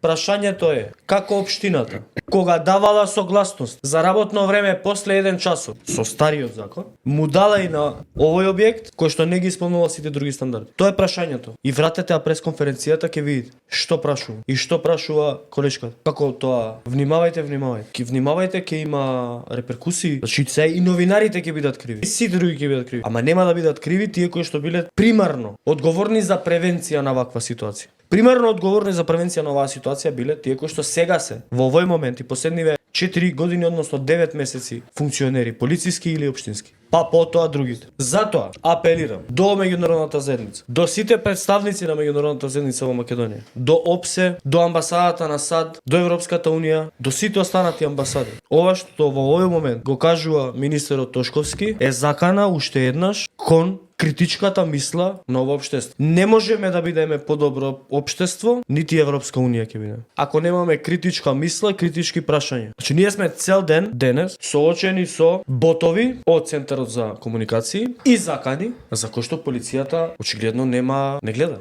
Прашањето е, како општината, кога давала согласност за работно време после 1 часот со стариот закон, му дала и на овој објект кој што не ги исполнува сите други стандарди. Тоа е прашањето. И вратете ја пресконференцијата, ќе видите што прашува и што прашува колешката. Како тоа, внимавајте, внимавајте, ќе има реперкусии. Значи се и новинарите ќе бидат криви. И сите други ќе бидат криви. Ама нема да бидат криви тие кои што биле примарно одговорни за превенција на ваква ситуација. Примерно одговорни за превенција на оваа ситуација биле тие кои што сега се во овој момент и последниве 4 години, односно 9 месеци функционери, полициски или општински. Па потоа другите. Затоа апелирам до меѓународната заедница, до сите представници на меѓународната заедница во Македонија, до ОПСЕ, до амбасадата на САД, до Европската унија, до сите останати амбасади. Ова што во овој момент го кажува министерот Тошковски е закана уште еднаш кон критичката мисла на ова општество. Не можеме да бидеме подобро општество, нити Европска унија ќе биде. Ако немаме критичка мисла, критички прашања. Значи ние сме цел ден денес соочени со ботови од Центарот за комуникации и закани за кои што полицијата очигледно не гледа.